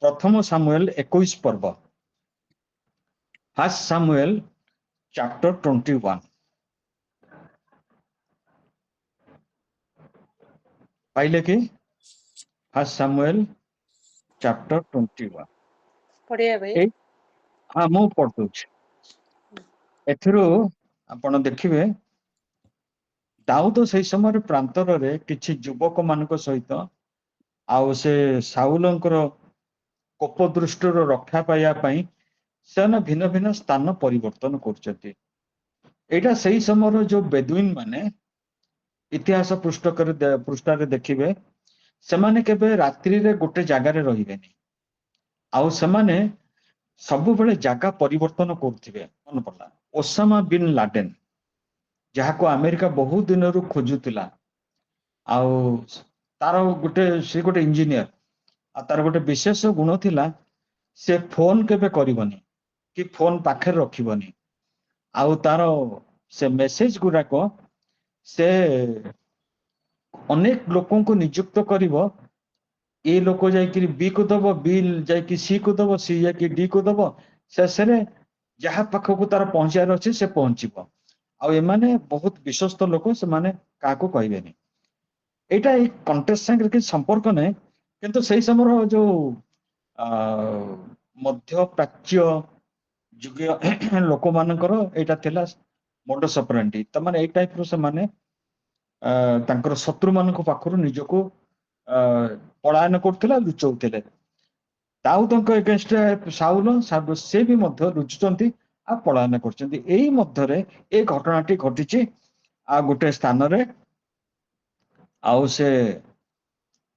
प्रथम सामुएल 21 पर्व first Samuel chapter 21 पाइले कि फर्स्ट सामुएल चैप्टर 21 पढ़िया भाई। ए हाँ मु पढ़ुछ एथिरो आपण देखिबे दाऊद से समय प्रांतर रे किछि युवक मानक सहित आउ से साउलंकर कोप दृष्टिर रक्षा पाइबा पई सेना भिन्न भिन्न स्थान परिवर्तन करछथि। एटा सही समय जो बेदुइन माने इतिहास पृष्ठारे देखिबे सेमाने केबे रात्रि रे गोटे जगार रहिबेनी आउ सेमाने सबु बेले जागा परिवर्तन करथिबे। मन पड़ला ओसामा बिन लाडेन जहाको अमेरिका बहुत दिन रु खोजुतिला आउ तार गोटे इंजीनियर आ तार गोटे विशेष गुण थिला से फोन केबे करिवनी कि फोन पाखे रखिबनी आउ तार से मेसेज गुराको से अनेक लोकों को नियुक्त करिवो ए लोक जाइकि बी को दबो बी जाइकि सी को दबो सी जाइकि डी को दबो शेषे जहा पाखक तार पहुंचार अच्छे से पहुंचीबो आउ एमाने बहुत विश्वस्त लोक से माने काको कहबेनी। एटा एक कंटेस्ट संगे कि संपर्क नै किंतु सही समय जो मध्य प्राच्य जुग लोक मानकर एटा थिला मोडस ऑपरेंडी त माने ए टाइप रो से माने तांकर शत्रु मानक पाखरु निजको पलायन करथिला लुचौथिले। दाऊदक एगेंस्ट साउल से भी मध्य लुचुचंती आ पलायन करचंती। एई मध्य रे ए घटनाटी घटिची आ गोटे स्थान रे आउ से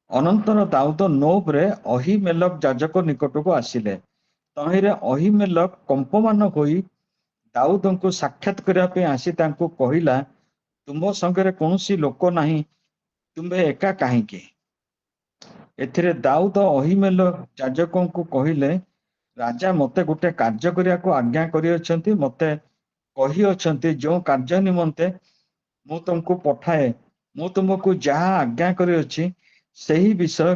अनंतर दाऊद नोब रे अहीमेलक याजक निकट को आसिले तहिरे अहीमेलक कंपमान होई दाऊद को साक्षात करबा पे आसी तांको कहिला तुम संगे कौनसी लोक नहीं तुम्हें एका काहींकी। एथिरे दाऊद अहीमेलक याजकों को कहिले राजा मते गोटे कार्य करिया को आज्ञा करियछंती मते कहि अछंती जो कार्य निमंते मु तुमको पठाए मु तुमको जहा आज्ञा करियछि सही विषय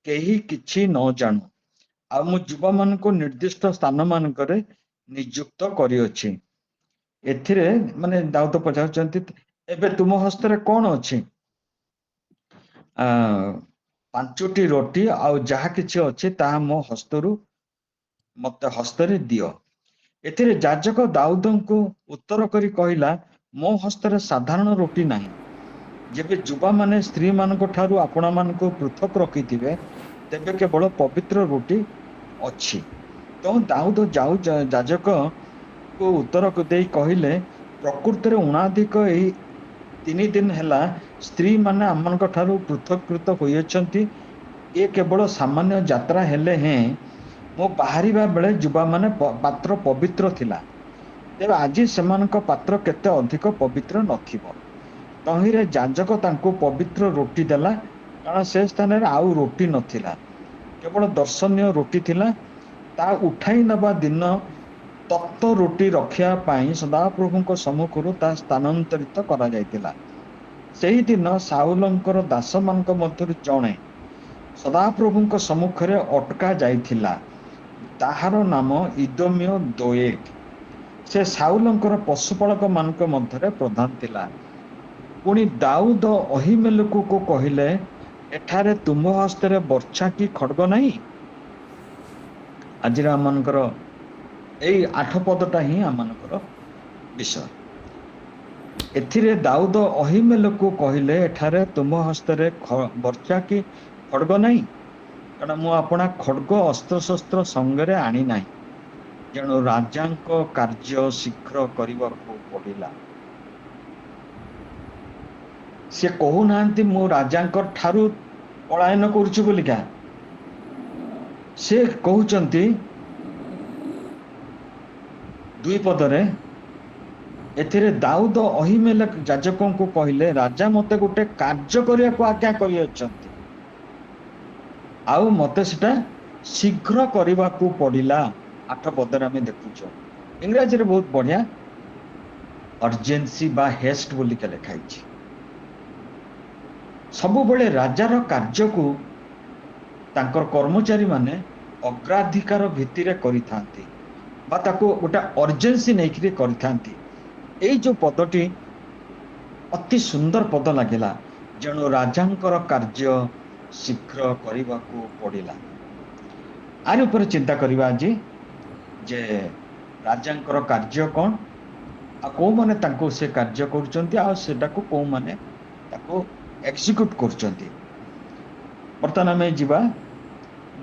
केही किछि न जानु आ मु युवा मान को निर्दिष्ट स्थान मान करे नियुक्त करियछि। एथिरे माने दाऊद पचारचंती एबे तुम हस्त रे कोन अछि पांचोटी रोटी आउ जहा किछि अछि ता मो हस्तरु मते हस्तरे दियो। एथिरे याजक दाऊद को उत्तर करी कहिला मो हस्तरे साधारण रोटी नाही जेबे युवा माने स्त्री मान को ठारू आपना मान को पृथक रखिथिबे तेबे केवल पवित्र रोटी अछि। तो दाऊद जाऊ याजक को उत्तर को देई कहिले प्रकृति रे उणाधिक एई 3 दिन हैला स्त्री माने आमनक ठारू पृथकृत होइछंती ए केवल सामान्य यात्रा हेले हैं मो बाहरिबा बेले युवा माने पात्र पवित्र थिला तेबे आज सेमानक पात्र केते अधिक पवित्र नथिबो। तहिरे याजक तांको पवित्र रोटी देला कारण से स्थान रे आउ रोटी नथिला केवल दर्शनीय रोटी थिला ता उठाई नबा दिन तत्त रोटी रखिया पाई सदाप्रभुଙ୍କ सम्मुखରୁ ता स्थानांतरित करा जायतिला। सेही दिन साउलंकर दास मानक मध्यरु जणे सदाप्रभुଙ୍କ सम्मुखरे अटका जायतिला ताहार नाम इदोमियो दोएग से साउलंकर पशुपालक मानक मध्यरे प्रधान थिला। पुणी दाऊद अहीमेलक को कहिले एठारे तुम हस्तरे वर्षा की खड्ग नहीं। आज आमनकर एई 8 पदटा ही आमनकर विषय। एथिरे दाऊद अहीमेलक को कहिले एठारे तुम हस्तरे वर्षा की खड्ग नहीं कारण मु अपना खड्ग अस्त्र शस्त्र संगरे आनी नाही जेणु राजांको कार्य शीघ्र करबाको पड़िला। से कहू नांती मो राजांकर ठारू पलायन करूछु बोलिका से कहउचंती 2 पदरे एथिरे दाऊद अहीमेलक याजकों को कहिले राजा मते गोटे कार्य करिया को आज्ञा करियछंती आउ मते सेटा शीघ्र करबा को पड़िला। 8 पदरे हमें देखुछो इंग्रजी रे बहुत बढ़िया अर्जेंसी बा हेस्ट बोलिका लिखाई छी। सबु बेले राजार कार्य को तांकर कर्मचारी माने ଅଗ୍ରାଧିକାର ଭିତ୍ତିରେ କରିଥାନ୍ତି ବା ତାକୁ ଗୋଟେ ଅର୍ଜେନ୍ସି ନେଇକିରି କରିଥାନ୍ତି। ଏଇ ଯୋଉ ପଦଟି ଅତି ସୁନ୍ଦର ପଦ ଲାଗିଲା, ଯେଣୁ ରାଜାଙ୍କର କାର୍ଯ୍ୟ ଶୀଘ୍ର କରିବାକୁ ପଡ଼ିଲା। ଆରି ଉପରେ ଚିନ୍ତା କରିବା ଆଜି ଯେ ରାଜାଙ୍କର କାର୍ଯ୍ୟ କ'ଣ, ଆଉ କୋଉମାନେ ତାଙ୍କୁ ସେ କାର୍ଯ୍ୟ କରୁଛନ୍ତି, ଆଉ ସେଟାକୁ କୋଉମାନେ ତାକୁ ଏକ୍ସିକ୍ୟୁଟ କରୁଛନ୍ତି। ବର୍ତ୍ତମାନ ଆମେ ଯିବା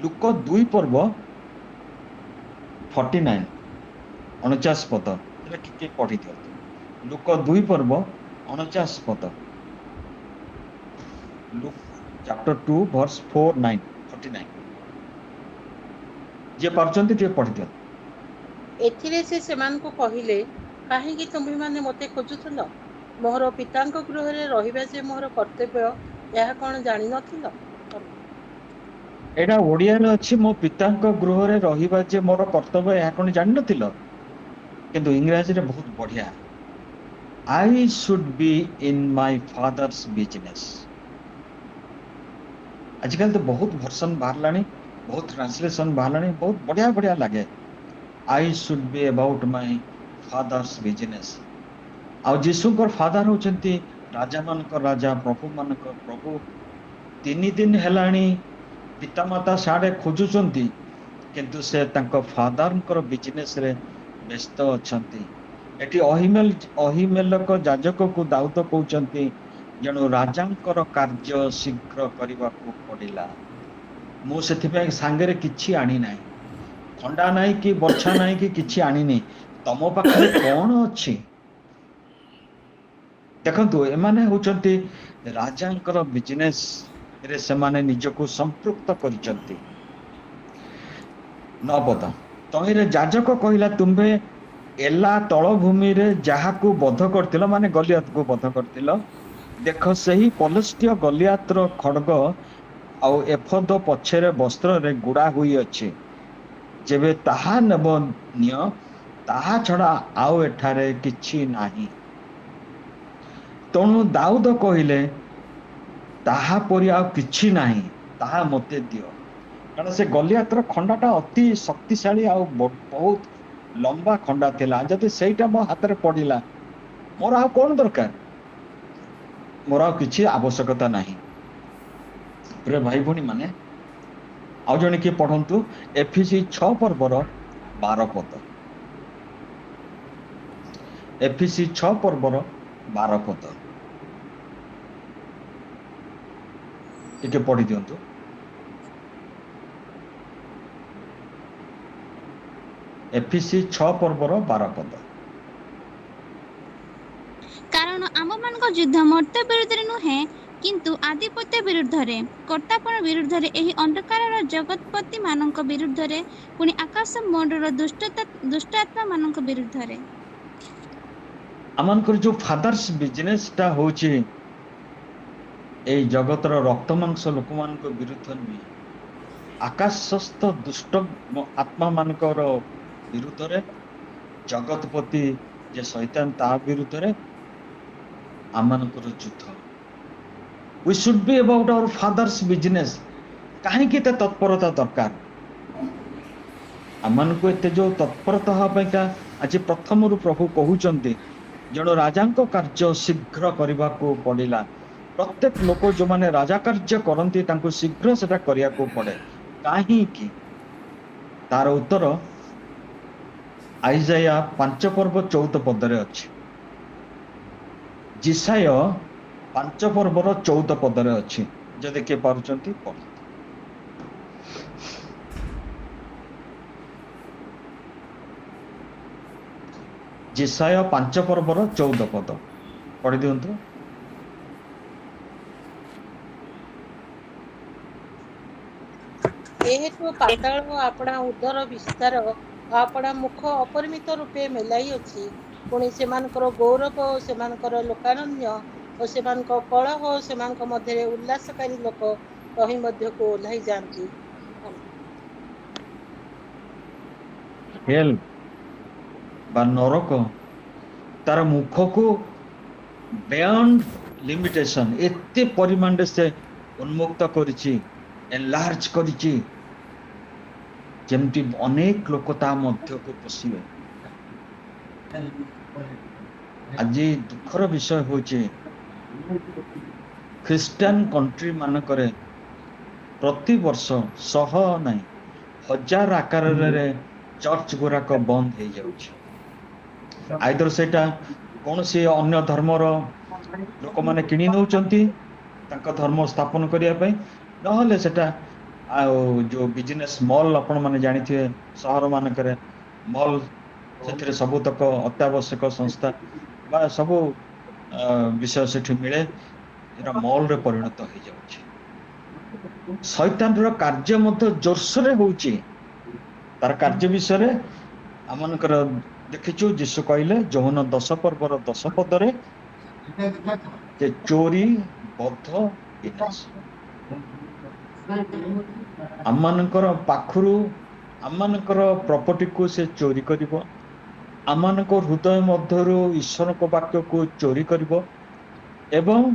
ଲୁକ 2 ପର୍ବ 49 49 ପଦ, ସେଟା ଟିକେ ପଢି ଦିଅନ୍ତୁ। ଲୁକ 2 ପର୍ବ 49 ପଦ, ଲୁକ ଚାପ୍ଟର 2 ଭର୍ସ 49 ଯିଏ ପାରୁଛନ୍ତି ଟିକେ ପଢି ଦିଅନ୍ତୁ। ଏଥିରେ ସେ ସେମାନଙ୍କୁ କହିଲେ, କାହିଁକି ତୁମ୍ଭେମାନେ ମୋତେ ଖୋଜୁଥିଲ? ମୋର ପିତାଙ୍କ ଗୃହରେ ରହିବା ଯେ ମୋର କର୍ତ୍ତବ୍ୟ, ଏହା କ'ଣ ଜାଣିନଥିଲ? ଏଇଟା ଓଡିଆରେ ଅଛି, ମୋ ପିତାଙ୍କ ଗୃହରେ ରହିବା ଯେ ମୋର କର୍ତ୍ତବ୍ୟ, ଏହା କ'ଣ ଜାଣିନଥିଲ? କିନ୍ତୁ ଇଂରାଜୀରେ ବହୁତ ବଢିଆ, I should be in my father's business। ଆଜିକାଲି ତ ବହୁତ ଭର୍ସନ ବାହାରିଲାଣି, ବହୁତ ଟ୍ରାନ୍ସଲେସନ ବାହାରିଲାଣି, ବହୁତ ବଢିଆ ବଢିଆ ଲାଗେ। I should be about my father's business। ଆଉ ଯୀଶୁଙ୍କର ଫାଦର ହଉଛନ୍ତି ରାଜାମାନଙ୍କର ରାଜା, ପ୍ରଭୁମାନଙ୍କର ପ୍ରଭୁ। 3 ଦିନ ହେଲାଣି ପିତାମାତା ସାଡେ ଖୋଜୁଛନ୍ତି, କିନ୍ତୁ ସେ ତାଙ୍କ ଫାଦରଙ୍କର ବିଜନେସରେ ବ୍ୟସ୍ତ ଅଛନ୍ତି। ଏଠି ଅହିମେଲକ ଯାଜକକୁ ଦାଉଦ କହୁଛନ୍ତି, ଯେଣୁ ରାଜାଙ୍କର କାର୍ଯ୍ୟ ଶୀଘ୍ର କରିବାକୁ ପଡ଼ିଲା। ମୁଁ ସେଥିପାଇଁ ସାଙ୍ଗରେ କିଛି ଆଣି ନାହିଁ, ଖଣ୍ଡା ନାହିଁ କି ବଛା ନାହିଁ କି କିଛି ଆଣିନି। ତମ ପାଖରେ କ'ଣ ଅଛି? ଦେଖନ୍ତୁ, ଏମାନେ ହଉଛନ୍ତି ରାଜାଙ୍କର ବିଜନେସ ରେ ସେମାନେ ନିଜକୁ ସମ୍ପୃକ୍ତ କରିଛନ୍ତି। 9 ପଦ, ତହିଁରେ ଯାଜକ କହିଲା, ତୁମ୍ଭେ ଏଲା ତଳଭୂମିରେ ଯାହାକୁ ବଧ କରିଥିଲ, ମାନେ ଗଲିଆତକୁ ବଧ କରିଥିଲ, ଦେଖ ସେହି ପଲଷ୍ଟିୟ ଗଲିଆତର ଖଡ୍ଗ ଆଉ ଏଫଦ ପଛରେ ବସ୍ତ୍ରରେ ଗୁଡା ହୋଇଅଛି। ଯେବେ ତାହା ନେବ ନିଅ, ତାହା ଛଡା ଆଉ ଏଠାରେ କିଛି ନାହିଁ। ତେଣୁ ଦାଉଦ କହିଲେ, ତାହା ପରି ଆଉ କିଛି ନାହିଁ, ତାହା ମୋତେ ଦିଅ। କାରଣ ସେ ଗଲିଆତର ଖଣ୍ଡାଟା ଅତି ଶକ୍ତିଶାଳୀ ଆଉ ବହୁତ ଲମ୍ବା ଖଣ୍ଡା ଥିଲା। ଯଦି ସେଇଟା ମୋ ହାତରେ ପଡିଲା, ମୋର ଆଉ କ'ଣ ଦରକାର? ମୋର ଆଉ କିଛି ଆବଶ୍ୟକତା ନାହିଁ। ପ୍ରିୟ ଭାଇ ଭଉଣୀ ମାନେ, ଆଉ ଜଣେ କିଏ ପଢନ୍ତୁ ଏଫିସି 6 ପର୍ବର 12 ପଦ। ଏଫିସି 6 ପର୍ବର 12 ପଦ ଟିକେ ପଢି ଦିଅନ୍ତୁ। ଏଫିସି 6 ପର୍ବର 12 ପଦ। କାରଣ ଆମମାନଙ୍କ ଯୁଦ୍ଧ ମର୍ତ୍ତ୍ୟ ବିରୁଦ୍ଧରେ ନୁହେଁ, କିନ୍ତୁ ଆଧିପତ୍ୟ ବିରୁଦ୍ଧରେ, କର୍ତ୍ତାପଣ ବିରୁଦ୍ଧରେ, ଏହି ଅନ୍ଧକାରର ଜଗତ୍ପତିମାନଙ୍କ ବିରୁଦ୍ଧରେ, ପୁଣି ଆକାଶ ମଣ୍ଡଳର ଦୁଷ୍ଟ ଆତ୍ମାମାନଙ୍କ ବିରୁଦ୍ଧରେ। ଆମମାନଙ୍କର ଯୋଉ ଫାଦର୍ସ ବିଜନେସଟା ହଉଛି, ଏଇ ଜଗତର ରକ୍ତ ମାଂସ ଲୋକମାନଙ୍କ ବିରୁଦ୍ଧ ନୁହେଁ, ଆକାଶସ୍ଥ ଦୁଷ୍ଟ ଆତ୍ମା ମାନଙ୍କର ବିରୁଦ୍ଧରେ, ଜଗତପତି ଯେ ଶୈତାନ ତା ବିରୁଦ୍ଧରେ ଆମମାନଙ୍କର ଯୁଦ୍ଧ। We should be about our father's business। କାହିଁକି ଏତେ ତତ୍ପରତା ଦରକାର? ଆମମାନଙ୍କୁ ଏତେ ଯୋଉ ତତ୍ପରତା ହେବା ପାଇଁକା ଆଜି ପ୍ରଥମରୁ ପ୍ରଭୁ କହୁଛନ୍ତି, ଜଣେ ରାଜାଙ୍କ କାର୍ଯ୍ୟ ଶୀଘ୍ର କରିବାକୁ ପଡ଼ିଲା। ପ୍ରତ୍ୟେକ ଲୋକ ଯୋଉମାନେ ରାଜା କାର୍ଯ୍ୟ କରନ୍ତି, ତାଙ୍କୁ ଶୀଘ୍ର ସେଟା କରିବାକୁ ପଡେ। କାହିଁକି? ତାର ଉତ୍ତର ଆଇଜାୟା 5 ପର୍ବ 14 ପଦରେ ଅଛି। ଜିସାୟ 5 ପର୍ବର 14 ପଦରେ ଅଛି। ଯଦି କିଏ ପାରୁଛନ୍ତି ପଢନ୍ତୁ। ଜିସାୟ 5 ପର୍ବର 14 ପଦ ପଢି ଦିଅନ୍ତୁ। ଯେହେତୁ ପାତାଳ ଆପଣା ଉଦର ବିସ୍ତାର, ଆପଣା ମୁଖ ଅପରିମିତ ରୂପେ ମେଲାଇଅଛି, ପୁଣି ସେମାନଙ୍କର ଗୌରବ ଓ ସେମାନଙ୍କର ଲୋକାରଣ୍ୟ ଓ ସେମାନଙ୍କ କଳହ ଓ ସେମାନଙ୍କ ମଧ୍ୟରେ ଉଲ୍ଲାସକାରୀ ଲୋକ ତହିଁ ମଧ୍ୟକୁ ଓହ୍ଲାଇ ଯାଆନ୍ତି। ହେଲ୍ ବା ନରକ ତାର ମୁଖକୁ ବିୟଣ୍ଡ ଲିମିଟେସନ ଏତେ ପରିମାଣରେ ସେ ଉନ୍ମୁକ୍ତ କରିଛି, ଏନଲାର୍ଜ କରିଛି, ଯେମିତି ଅନେକ ଲୋକ ତା ମଧ୍ୟକୁ ପଶିବେ। ଆଜି ଦୁଃଖର ବିଷୟ ହଉଛି ଖ୍ରୀଷ୍ଟିଆନ କଣ୍ଟ୍ରି ମାନଙ୍କରେ ପ୍ରତିବର୍ଷ ଶହ ନାହିଁ ହଜାର ଆକାରରେ ଚର୍ଚ୍ଚ ଗୁଡାକ ବନ୍ଦ ହେଇଯାଉଛି। ଆଇଦର ସେଇଟା କୌଣସି ଅନ୍ୟ ଧର୍ମର ଲୋକମାନେ କିଣି ନେଉଛନ୍ତି ତାଙ୍କ ଧର୍ମ ସ୍ଥାପନ କରିବା ପାଇଁ, ନହେଲେ ସେଟା ଆଉ ଯୋଉ ବିଜନେସ ମଲ୍ ଆପଣ ମାନେ ଜାଣିଥିବେ ସହର ମାନଙ୍କରେ ମଲ୍, ସେଥିରେ ସବୁତକ ଅତ୍ୟାବଶ୍ୟକ ସଂସ୍ଥା ବା ସବୁ ବିଷୟ ସେଠି ମିଳେ, ଏଟା ମଲରେ ପରିଣତ ହେଇଯାଉଛି। ଶୈତାନର କାର୍ଯ୍ୟ ମଧ୍ୟ ଜୋରସୋରରେ ହଉଛି। ତାର କାର୍ଯ୍ୟ ବିଷୟରେ ଆମମାନଙ୍କର ଦେଖିଛୁ, ଯୀଶୁ କହିଲେ ଯୌନ 10 ପର୍ବର 10 ପଦରେ ଯେ ଚୋରି, ବଧ, ବିନାଶ। ଆମମାନଙ୍କର ପାଖରୁ ଆମମାନଙ୍କର ପ୍ରପର୍ଟିକୁ ସେ ଚୋରି କରିବ, ଆମମାନଙ୍କ ହୃଦୟ ମଧ୍ୟରୁ ଈଶ୍ୱରଙ୍କ ବାକ୍ୟକୁ ଚୋରି କରିବ, ଏବଂ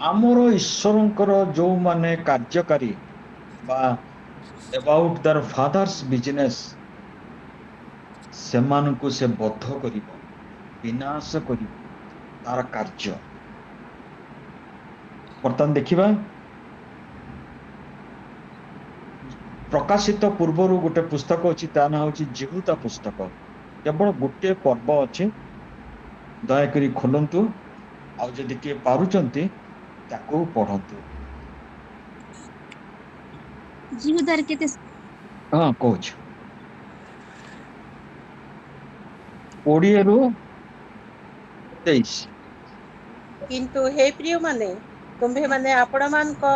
ଆମର ଈଶ୍ୱରଙ୍କର ଯୋଉମାନେ କାର୍ଯ୍ୟକାରୀ ବା about their father's business, ସେମାନଙ୍କୁ ସେ ବଦ୍ଧ କରିବ, ବିନାଶ କରିବ ତାର କାର୍ଯ୍ୟ। ବର୍ତ୍ତମାନ ଦେଖିବା ପ୍ରକାଶିତ ପୂର୍ବରୁ ଗୋଟେ ପୁସ୍ତକ ଅଛି, ତା ନାଁ ହଉଛି ଜିହୁଦା ପୁସ୍ତକ। କେବଳ ଗୋଟିଏ ପର୍ବ ଅଛି, ଦୟାକରି ଖୋଲନ୍ତୁ, ଆଉ ଯଦି କିଏ ପାରୁଛନ୍ତି ତାକୁ ପଢନ୍ତୁ। ଜିହୁଦାର କେତେ? ହଁ କହୁଛି, 20ରୁ 23। କିନ୍ତୁ ହେ ପ୍ରିୟମାନେ, ତୁମ୍ଭେମାନେ ଆପଣମାନଙ୍କ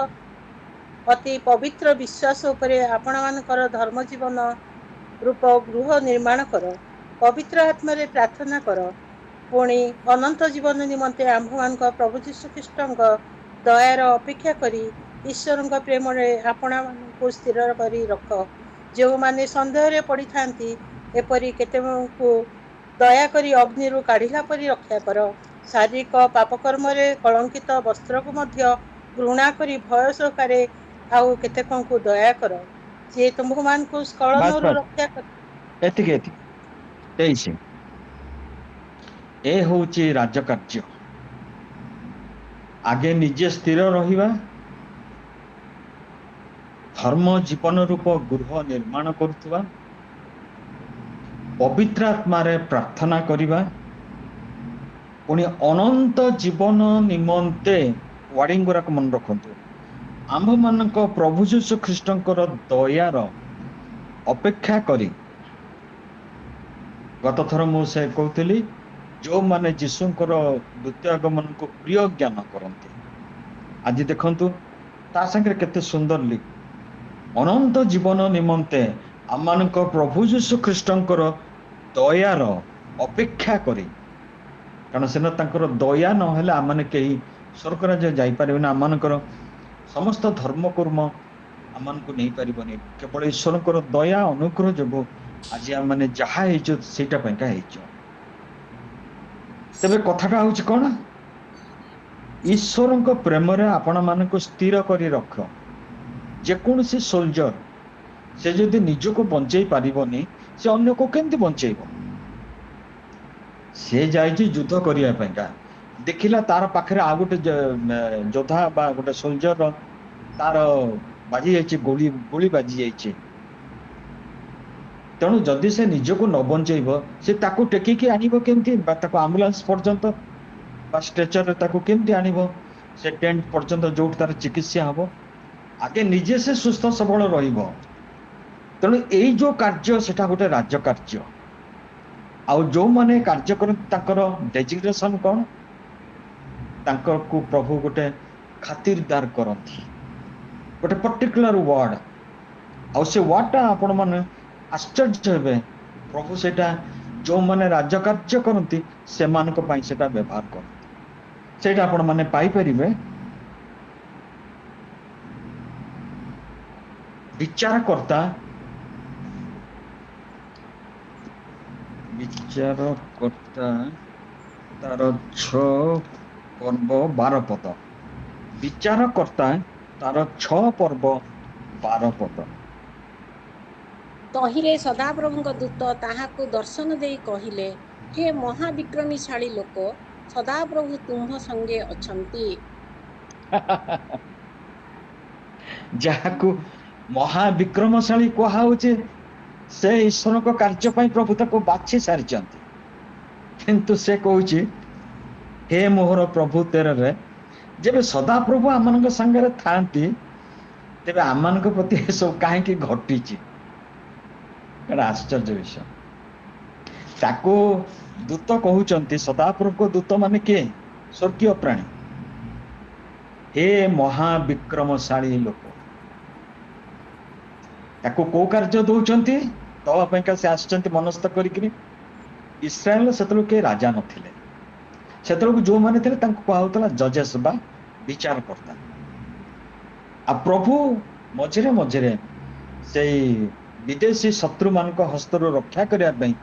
ଅତି ପବିତ୍ର ବିଶ୍ୱାସ ଉପରେ ଆପଣମାନଙ୍କର ଧର୍ମ ଜୀବନ ରୂପ ଗୃହ ନିର୍ମାଣ କର, ପବିତ୍ର ଆତ୍ମାରେ ପ୍ରାର୍ଥନା କର, ପୁଣି ଅନନ୍ତ ଜୀବନ ନିମନ୍ତେ ଆମ୍ଭମାନଙ୍କ ପ୍ରଭୁ ଯୀଶୁଖ୍ରୀଷ୍ଟଙ୍କ ଦୟାର ଅପେକ୍ଷା କରି ଈଶ୍ୱରଙ୍କ ପ୍ରେମରେ ଆପଣମାନଙ୍କୁ ସ୍ଥିର କରି ରଖ। ଯେଉଁମାନେ ସନ୍ଦେହରେ ପଡ଼ିଥାନ୍ତି, ଏପରି କେତେଙ୍କୁ ଦୟାକରି ଅଗ୍ନିରୁ କାଢ଼ିଲା ପରି ରକ୍ଷା କର। ଶାରୀରିକ ପାପକର୍ମରେ କଳଙ୍କିତ ବସ୍ତ୍ରକୁ ମଧ୍ୟ ଘୃଣା କରି ଭୟ ସହକାରେ ଆଉ କେତେକଙ୍କୁ ଦୟା କର, ଯିଏ ତୁମ୍ଭମାନଙ୍କୁ ବାସ୍ ସ୍ଖଳନରୁ ବାସ୍, ରକ୍ଷା କର। ଏତିକି 23। ଏ ହଉଛି ରାଜକାର୍ଯ୍ୟ। ଆଗେ ନିଜେ ସ୍ଥିର ରହିବା, ଧର୍ମ ଜୀବନ ରୂପ ଗୃହ ନିର୍ମାଣ କରୁଥିବା, ପବିତ୍ର ଆତ୍ମାରେ ପ୍ରାର୍ଥନା କରିବା, ପୁଣି ଅନନ୍ତ ଜୀବନ ନିମନ୍ତେ, ୱାର୍ଡିଂ ଗୁଡାକ ମନେ ରଖନ୍ତୁ, ଆମ୍ଭମାନଙ୍କ ପ୍ରଭୁ ଯୀଶୁ ଖ୍ରୀଷ୍ଟଙ୍କର ଦୟାର ଅପେକ୍ଷା କରି। ଗତ ଥର ମୁଁ ସେ କହୁଥିଲି, ଯୋଉମାନେ ଯୀଶୁଙ୍କର ଦ୍ୱିତୀୟ ଆଗମନକୁ ପ୍ରିୟ ଜ୍ଞାନ କରନ୍ତି। ଆଜି ଦେଖନ୍ତୁ ତା ସାଙ୍ଗରେ କେତେ ସୁନ୍ଦର ଅନନ୍ତ ଜୀବନ ନିମନ୍ତେ ଆମମାନଙ୍କ ପ୍ରଭୁ ଯୀଶୁ ଖ୍ରୀଷ୍ଟଙ୍କର ଦୟାର ଅପେକ୍ଷା କରି, କାରଣ ସେନା ତାଙ୍କର ଦୟା ନହେଲେ ଆମମାନେ କେହି ସ୍ୱର୍ଗ ରାଜ୍ୟ ଯାଇପାରିବେନି। ଆମମାନଙ୍କର ସମସ୍ତ ଧର୍ମ କର୍ମ ଆମମାନଙ୍କୁ ନେଇପାରିବନି, କେବଳ ଈଶ୍ୱରଙ୍କର ଦୟା ଅନୁଗ୍ରହ ଯୋଗୁଁ ଆଜି ଆମମାନେ ଯାହା ହେଇଛୁ ସେଇଟା ପାଇଁକା ହେଇଛୁ। ତେବେ କଥାଟା ହଉଛି କଣ? ଈଶ୍ୱରଙ୍କ ପ୍ରେମରେ ଆପଣମାନଙ୍କୁ ସ୍ଥିର କରି ରଖ। ଯେକୌଣସି ସୋଲଜର ସେ ଯଦି ନିଜକୁ ବଞ୍ଚେଇ ପାରିବନି, ସେ ଅନ୍ୟକୁ କେମିତି ବଞ୍ଚେଇବ? ସେ ଯାଇଛି ଯୁଦ୍ଧ କରିବା ପାଇଁକା, ଦେଖିଲା ତାର ପାଖରେ ଆଉ ଗୋଟେ ଯୋଦ୍ଧା ବା ଗୋଟେ ସୋଲଜର ତାର ବାଜି ଯାଇଛି, ଗୁଳି ବାଜି ଯାଇଛି। ତେଣୁ ଯଦି ସେ ନିଜକୁ ନ ବଞ୍ଚେଇବ, ସେ ତାକୁ ଟେକିକି ଆଣିବ କେମିତି, ବା ତାକୁ ଆମ୍ବୁଲାନ୍ସ ପର୍ଯ୍ୟନ୍ତ ବା ଷ୍ଟ୍ରେଚରରେ ତାକୁ କେମିତି ଆଣିବ, ସେ ଟେଣ୍ଟ ପର୍ଯ୍ୟନ୍ତ ଯୋଉଠି ତାର ଚିକିତ୍ସା ହବ? ଆଗେ ନିଜେ ସେ ସୁସ୍ଥ ସବଳ ରହିବ। ତେଣୁ ଏଇ ଯୋଉ କାର୍ଯ୍ୟ, ସେଟା ଗୋଟେ ରାଜ୍ୟ କାର୍ଯ୍ୟ। ଆଉ ଯୋଉମାନେ କାର୍ଯ୍ୟ କରନ୍ତି ତାଙ୍କର ଡେଜିଗ୍ନେସନ କଣ? ତାଙ୍କକୁ ପ୍ରଭୁ ଗୋଟେ ଖାତିରଦାର କରନ୍ତି, ଗୋଟେ ପର୍ଟିକୁଲାର ୱାର୍ଡ। ଆଉ ସେ ୱାର୍ଡଟା ଆପଣ ମାନେ ଆଶ୍ଚର୍ଯ୍ୟ ହେବେ, ପ୍ରଭୁ ସେଇଟା ଯୋଉମାନେ ରାଜ୍ୟ କାର୍ଯ୍ୟ କରନ୍ତି ସେମାନଙ୍କ ପାଇଁ ସେଟା ବ୍ୟବହାର କରନ୍ତି। ସେଇଟା ଆପଣ ମାନେ ପାଇପାରିବେ ବିଚାରକର୍ତ୍ତା ତାର 6 ପର୍ବ 12 ପଦ। ବିଚାରକର୍ତ୍ତା ତାର 6 ପର୍ବ 12 ପଦ। ତହିଁରେ ସଦାପ୍ରଭୁଙ୍କ ଦୂତ ତାହାକୁ ଦର୍ଶନ ଦେଇ କହିଲେ, ହେ ମହାବିକ୍ରମୀଶାଳୀ ଲୋକ, ସଦାପ୍ରଭୁ ତୁମ୍ଭ ସଙ୍ଗେ ଅଛନ୍ତି। ଯାହାକୁ ମହାବିକ୍ରମଶାଳୀ କୁହାହଉଛି, ସେ ଈଶ୍ୱରଙ୍କ କାର୍ଯ୍ୟ ପାଇଁ ପ୍ରଭୁ ତାକୁ ବାଛି ସାରିଛନ୍ତି। କିନ୍ତୁ ସେ କହୁଛି, ହେ ମୋହର ପ୍ରଭୁ ତେରରେ, ଯେବେ ସଦାପ୍ରଭୁ ଆମମାନଙ୍କ ସାଙ୍ଗରେ ଥାଆନ୍ତି, ତେବେ ଆମମାନଙ୍କ ପ୍ରତି ଏସବୁ କାହିଁକି ଘଟିଛି? ଏଟା ଆଶ୍ଚର୍ଯ୍ୟ ବିଷୟ। ତାକୁ ଦୂତ କହୁଛନ୍ତି, ସଦାପ୍ରଭୁଙ୍କ ଦୂତ ମାନେ କିଏ? ସ୍ୱର୍ଗୀୟ ପ୍ରାଣୀ। ହେ ମହାବିକ୍ରମଶାଳୀ ଲୋକ। ତାକୁ କୋଉ କାର୍ଯ୍ୟ ଦଉଛନ୍ତି? ଦବା ପାଇଁକା ସେ ଆସିଛନ୍ତି ମନସ୍ଥ କରିକିରି। ଇସ୍ରାଏଲ ସେତେବେଳକୁ କେହି ରାଜା ନଥିଲେ। ସେତେବେଳକୁ ଯୋଉମାନେ ଥିଲେ ତାଙ୍କୁ କୁହାହଉଥିଲା ଜଜେସ୍ ବା ବିଚାରକର୍ତ୍ତା। ଆଉ ପ୍ରଭୁ ମଝିରେ ମଝିରେ ସେଇ ବିଦେଶୀ ଶତ୍ରୁ ମାନଙ୍କ ହସ୍ତରୁ ରକ୍ଷା କରିବା ପାଇଁ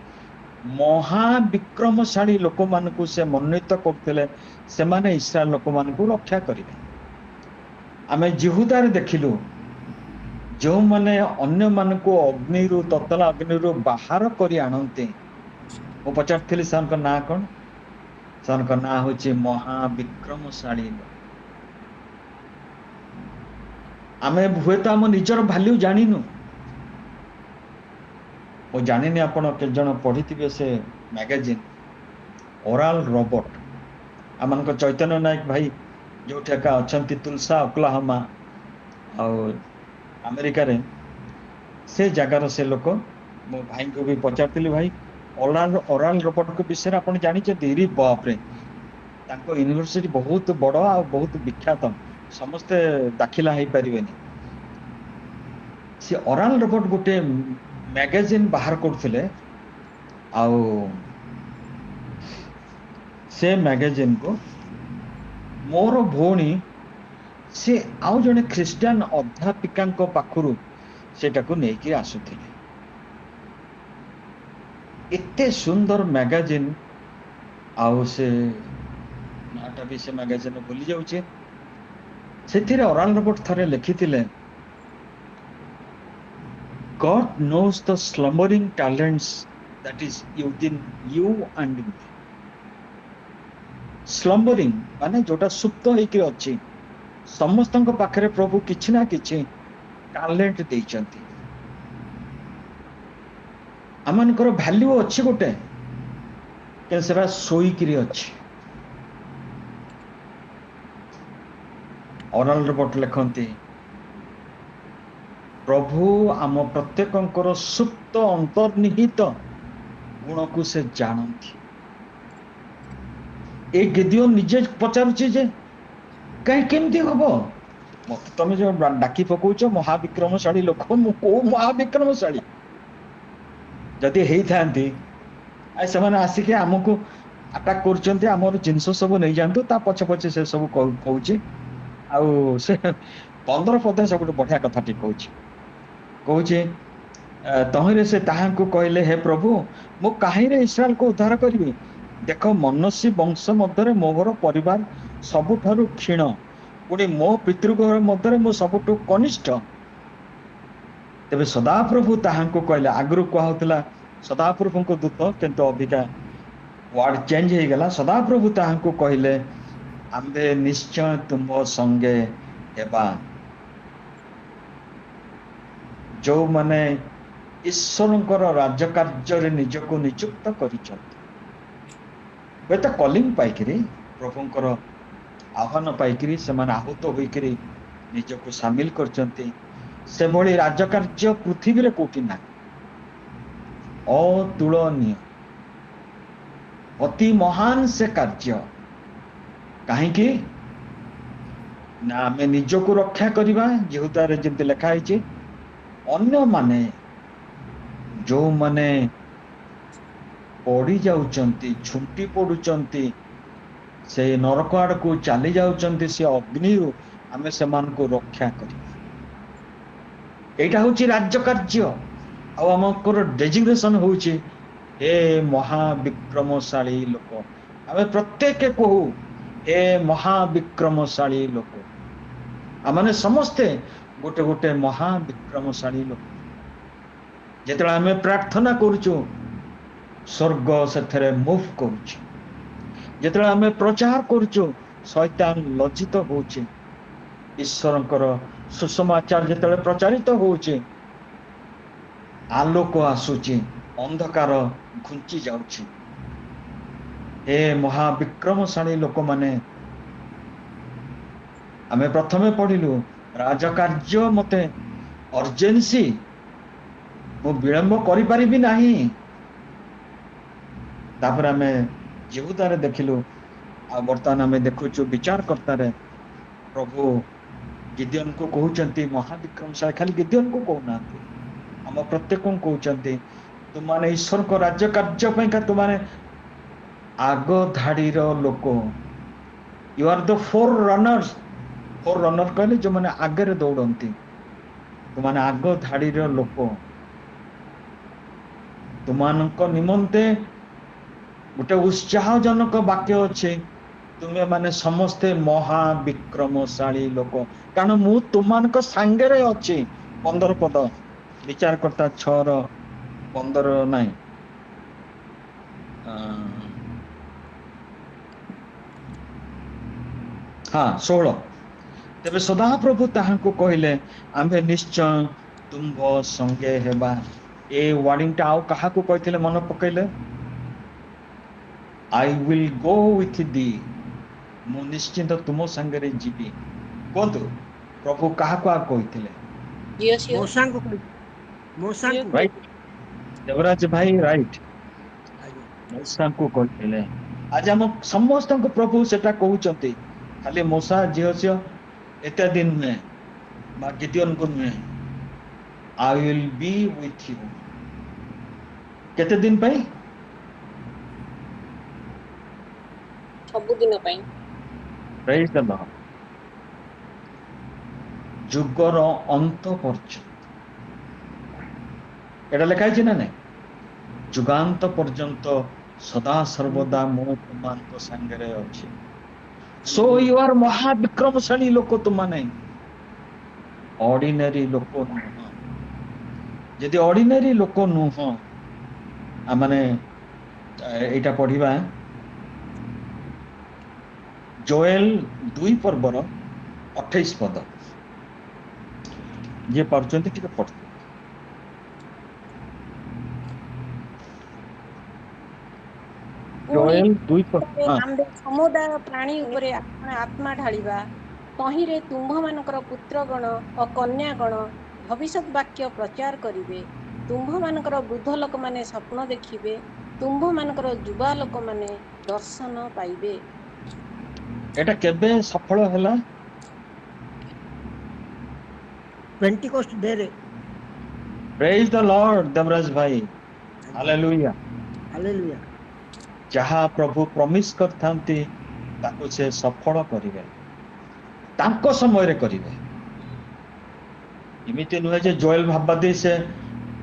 ମହାବିକ୍ରମଶାଳୀ ଲୋକମାନଙ୍କୁ ସେ ମନୋନୀତ କରୁଥିଲେ, ସେମାନେ ଇସ୍ରାଏଲ ଲୋକମାନଙ୍କୁ ରକ୍ଷା କରିବେ। ଆମେ ଜିହୁଦାରେ ଦେଖିଲୁ, ଯେଉଁମାନେ ଅନ୍ୟମାନଙ୍କୁ ଅଗ୍ନିରୁ, ତତଲା ଅଗ୍ନିରୁ ବାହାର କରି ଆଣନ୍ତି, ମୁଁ ପଚାରିଥିଲି ସେମାନଙ୍କ ନାଁ କଣ? ସେମାନଙ୍କ ନାଁ ହଉଛି ମହାବିକ୍ରମଶାଳୀ ଲୋକ। ଆମେ ହୁଏତ ଆମ ନିଜର ଭାଲ୍ୟୁ ଜାଣିନୁ। ମୁଁ ଜାଣିନି ଆପଣ କେତେ ଜଣ ପଢିଥିବେ ସେ ମ୍ୟାଗାଜିନ୍ ଓରାଲ ରୋବଟ। ଆମମାନଙ୍କ ଚୈତନ୍ୟ ନାୟକ ଭାଇ ଯୋଉଠି ଏକା ଅଛନ୍ତି, ତୁଲସା ଓକ୍ଲାହୋମା ଆଉ ଆମେରିକାରେ, ସେ ଜାଗାର ସେ ଲୋକ। ମୋ ଭାଇଙ୍କୁ ବି ପଚାରିଥିଲି, ଭାଇ ଓରାଲ ରୋବଟଙ୍କ ବିଷୟରେ ଆପଣ ଜାଣିଛନ୍ତି? ରି ବାପରେ, ତାଙ୍କ ୟୁନିଭର୍ସିଟି ବହୁତ ବଡ ଆଉ ବହୁତ ବିଖ୍ୟାତ, ସମସ୍ତେ ଦାଖିଲା ହେଇପାରିବେନି। ସେ ଓରାଲ ରୋବଟ ଗୋଟେ ମ୍ୟାଗାଜିନ୍ ବାହାର କରୁଥିଲେ, ଆଉ ସେ ମ୍ୟାଗାଜିନ୍କୁ ମୋର ଭଉଣୀ ସେ ଆଉ ଜଣେ ଖ୍ରୀଷ୍ଟିଆନ ଅଧ୍ୟାପିକାଙ୍କ ପାଖରୁ ସେଟାକୁ ନେଇକି ଆସୁଥିଲେ। ଏତେ ସୁନ୍ଦର ମ୍ୟାଗାଜିନ୍, ଆଉ ସେ ନାଁଟା ବି ସେ ମ୍ୟାଗାଜିନ୍ ଭୁଲି ଯାଉଛି। ସେଥିରେ ଓରାଲ ରୋବଟ ଥରେ ଲେଖିଥିଲେ, God knows the slumbering talents that is within you and me. ସ୍ଲମ୍ବରିଂ ମାନେ ଯୋଉଟା ସୁପ୍ତ ହେଇକି ଅଛି। ସମସ୍ତଙ୍କ ପାଖରେ ପ୍ରଭୁ କିଛି ନା କିଛି ଟ୍ୟାଲେଣ୍ଟ ଦେଇଛନ୍ତି। ଆମମାନଙ୍କର ଭ୍ୟାଲ୍ୟୁ ଅଛି ଗୋଟେ, କିନ୍ତୁ ସେଟା ଶୋଇକିରି ଅଛି। ଓରାଲ ରୋବଟ ଲେଖନ୍ତି, ପ୍ରଭୁ ଆମ ପ୍ରତ୍ୟେକଙ୍କର ସୁପ୍ତ ଅନ୍ତର୍ନିହିତ ଗୁଣକୁ ସେ ଜାଣନ୍ତି। ଏଇ ଗିଦିଓନ ନିଜେ ପଚାରୁଛି ଯେ କାହିଁ କେମିତି ହବ? ତମେ ଯୋଉ ଡାକି ପକଉଛ ମହାବିକ୍ରମଶାଳୀ ଲୋକ, ମୁଁ କୋଉ ମହାବିକ୍ରମଶାଳୀ? ଯଦି ହେଇଥାନ୍ତି, ସେମାନେ ଆସିକି ଆମକୁ ଆଟାକ କରୁଛନ୍ତି, ଆମର ଜିନିଷ ସବୁ ନେଇଯାଆନ୍ତୁ, ତା ପଛେ ପଛେ ସେ ସବୁ କହୁଛି। ଆଉ ସେ 15 ପଦ ସବୁଠୁ ବଢିଆ କଥାଟି କହୁଛି। ତହିଁରେ ସେ ତାହାଙ୍କୁ କହିଲେ, ହେ ପ୍ରଭୁ, ମୁଁ କାହିଁରେ ଇସ୍ରାଏଲକୁ ଉଦ୍ଧାର କରିବି? ଦେଖ, ମନୁଷ୍ୟ ବଂଶ ମଧ୍ୟରେ ମୋର ପରିବାର ସବୁଠାରୁ କ୍ଷୀଣ, ପୁଣି ମୋ ପିତୃଘର ମଧ୍ୟରେ ମୁଁ ସବୁଠୁ କନିଷ୍ଠ। ତେବେ ସଦାପ୍ରଭୁ ତାହାଙ୍କୁ କହିଲେ, ଆଗରୁ କୁହାହଉଥିଲା ସଦାପ୍ରଭୁଙ୍କ ଦୂତ, କିନ୍ତୁ ଅବିକା ୱାର୍ଡ ଚେଞ୍ଜ ହେଇଗଲା। ସଦାପ୍ରଭୁ ତାହାଙ୍କୁ କହିଲେ, ଆମ୍ଭେ ନିଶ୍ଚୟ ତୁମ ସଙ୍ଗେ ହେବା। ଯୋଉମାନେ ଈଶ୍ୱରଙ୍କର ରାଜକାର୍ଯ୍ୟରେ ନିଜକୁ ନିଯୁକ୍ତ କରିଛନ୍ତି, ହୁଏତ କଲିଂ ପାଇକିରି, ପ୍ରଭୁଙ୍କର ଆହ୍ୱାନ ପାଇକିରି ସେମାନେ ଆହୁତ ହୋଇକିରି ନିଜକୁ ସାମିଲ କରିଛନ୍ତି, ସେଭଳି ରାଜକାର୍ଯ୍ୟ ପୃଥିବୀରେ କୋଉଠି ନାହିଁ। ଅତୁଳନୀୟ, ଅତି ମହାନ ସେ କାର୍ଯ୍ୟ। କାହିଁକି ନା ଆମେ ନିଜକୁ ରକ୍ଷା କରିବା, ଜିହୁଦାରେ ଯେମିତି ଲେଖା ହେଇଛି, ଅନ୍ୟମାନେ ଯୋଉମାନେ ପଡି ଯାଉଛନ୍ତି, ଝୁଣ୍ଟି ପଡୁଛନ୍ତି, ସେଇ ନରକ ଆଡକୁ ଚାଲି ଯାଉଛନ୍ତି, ସେ ଅଗ୍ନିରୁ ଆମେ ସେମାନଙ୍କୁ ରକ୍ଷା କରିବା। ଏଇଟା ହଉଛି ରାଜ୍ୟ କାର୍ଯ୍ୟ। ଆଉ ଆମଙ୍କର ଡେଜିଗ୍ନେସନ ହଉଛି, ହେ ମହାବିକ୍ରମଶାଳୀ ଲୋକ। ଆମେ ପ୍ରତ୍ୟେକ କହୁ, ହେ ମହାବିକ୍ରମଶାଳୀ ଲୋକ। ଆମମାନେ ସମସ୍ତେ ଗୋଟେ ଗୋଟେ ମହାବିକ୍ରମଶାଳୀ ଲୋକ। ଯେତେବେଳେ ଆମେ ପ୍ରାର୍ଥନା କରୁଛୁ ସ୍ୱର୍ଗ ସେଥିରେ ମୁଭ୍ କରୁଛି। ଯେତେବେଳେ ଆମେ ପ୍ରଚାର କରୁଛୁ ଶୈତାନ ଲଜ୍ଜିତ ହଉଛି। ଈଶ୍ୱରଙ୍କର ସୁସମାଚାର ଯେତେବେଳେ ପ୍ରଚାରିତ ହଉଛି ଆଲୋକ ଆସୁଛି, ଅନ୍ଧକାର ଘୁଞ୍ଚି ଯାଉଛି। ହେ ମହାବିକ୍ରମଶାଳୀ ଲୋକମାନେ, ଆମେ ପ୍ରଥମେ ପଢିଲୁ ରାଜକାର୍ଯ୍ୟ ମତେ ଅର୍ଜେନ୍ସି, ମୁଁ ବିଳମ୍ବ କରିପାରିବି ନାହିଁ। ତାପରେ ଆମେ ଯହୂଦାରେ ଦେଖିଲୁ, ଆଉ ବର୍ତ୍ତମାନ ଆମେ ଦେଖୁଛୁ ବିଚାରକର୍ତ୍ତାରେ ପ୍ରଭୁ ଗିଦିୟନକୁ କହୁଛନ୍ତି ମହାବିକ୍ରମଶାଳୀ। ଖାଲି ଗିଦିୟନକୁ କହୁନାହାନ୍ତି, ଆମ ପ୍ରତ୍ୟେକଙ୍କୁ କହୁଛନ୍ତି ତୁମାନେ ଈଶ୍ୱରଙ୍କ ରାଜ୍ୟ କାର୍ଯ୍ୟ ପାଇଁକା ତୁମାନେ ଆଗ ଧାଡିର ଲୋକ। You are the four runners. Four runner କହିଲେ ଯୋଉମାନେ ଆଗରେ ଦୌଡନ୍ତି, ତୁମାନେ ଆଗ ଧାଡିର ଲୋକ। ତୁମାନଙ୍କ ନିମନ୍ତେ ଗୋଟେ ଉତ୍ସାହଜନକ ବାକ୍ୟ ଅଛି, ତୁମେ ମାନେ ସମସ୍ତେ ମହାବିକ୍ରମଶାଳୀ ଲୋକ, କାରଣ ମୁଁ ତୁମାନଙ୍କ ସାଙ୍ଗରେ ଅଛି। 15 ପଦ, ବିଚାରକର୍ତ୍ତା 6:15 ନାହିଁ, ହଁ 16। ତେବେ ସଦାପ୍ରଭୁ ତାହାଙ୍କୁ କହିଲେ, ଆମ୍ଭେ ନିଶ୍ଚୟ ତୁମ୍ଭ ସଙ୍ଗେ ହେବା। ଏ ୱାର୍ଡିଂଟା ଆଉ କାହାକୁ କହିଥିଲେ ମନେ ପକେଇଲେ? ଆଇ ୱିଲ୍ ଗୋ ୱିଥ୍ ଦି, ମୁଁ ନିଶ୍ଚିନ୍ତ ତୁମ ସାଙ୍ଗରେ ଯିବି। କୁହନ୍ତୁ, ପ୍ରଭୁ କାହାକୁ ଆଉ କହିଥିଲେ? ଝିଅ ଝିଅ ମଉସାଙ୍କୁ ମଉସାଙ୍କୁ ରାଇଟ୍ ଦେବରାଜ ଭାଇ, ରାଇଟ୍, ଆଜ୍ଞା ମୂଷାଙ୍କୁ କହିଥିଲେ। ଆଜି ଆମ ସମସ୍ତଙ୍କୁ ପ୍ରଭୁ ସେଟା କହୁଛନ୍ତି, ଖାଲି ମୂଷା ଝିଅ ଝିଅ ଇତ୍ୟାଦି ନୁହେଁ, ବା ଗିଦିୟନକୁ ନୁହେଁ। I will be with you। କେତେ ଦିନ ପାଇଁ? ସବୁଦିନ ପାଇଁ। Praise the Lord। ଯୁଗର ଅନ୍ତ ପର୍ଯ୍ୟନ୍ତ। ଏଟା ଲେଖା ହେଇଛି ନା ନାଇଁ? ଯୁଗାନ୍ତ ପର୍ଯ୍ୟନ୍ତ ସଦା ସର୍ବଦା ମୁଁ ତୁମାନଙ୍କ ସାଙ୍ଗରେ ଅଛି। ସୋ ୟୁ ଆର୍ ମହାବିକ୍ରମଶାଳୀ ଲୋକ ତୁମାନେ, ଅର୍ଡିନାରୀ ଲୋକ ନୁହଁ। ଯଦି ଅର୍ଡିନାରୀ ଲୋକ ନୁହଁ, ମାନେ ଏଇଟା ପଢିବା ଜୋଏଲ 2:28 ପଦ, ଯିଏ ପାରୁଛନ୍ତି ଟିକେ ପଢନ୍ତୁ। ପୁଣି ଜୋଏଲ 2, ହଁ। ଆମ୍ଭେ ସମୁଦାୟ ପ୍ରାଣୀ ଉପରେ ଆପଣ ଆତ୍ମା ଢାଳିବା। ତହିଁରେ ତୁମ୍ଭମାନଙ୍କର ପୁତ୍ରଗଣ ଓ କନ୍ୟାଗଣ ଭବିଷ୍ୟତ ବାକ୍ୟ ପ୍ରଚାର କରିବେ। ତୁମ୍ଭମାନଙ୍କର ବୃଦ୍ଧ ଲୋକମାନେ ସ୍ୱପ୍ନ ଦେଖିବେ। ତୁମ୍ଭମାନଙ୍କର ଯୁବା ଲୋକମାନେ ଦର୍ଶନ ପାଇବେ। ଏଟା କେବେ ସଫଳ ହେଲା? ପେଣ୍ଟିକୋଷ୍ଟ ଡେରେ। ପ୍ରେଜ ଦ ଲର୍ଡ ଦେବରାଜ ଭାଇ, ହାଲେଲୁୟା। ହାଲେଲୁୟା। ଯାହା ପ୍ରଭୁ ପ୍ରମିସ କରିଥାନ୍ତି ତାକୁ ସେ ସଫଳ କରିବେ, ତାଙ୍କ ସମୟରେ କରିବେ। ଏମିତି ନୁହେଁ ଯେ ଜୋଏଲ ଭାବବାଦୀ ସେ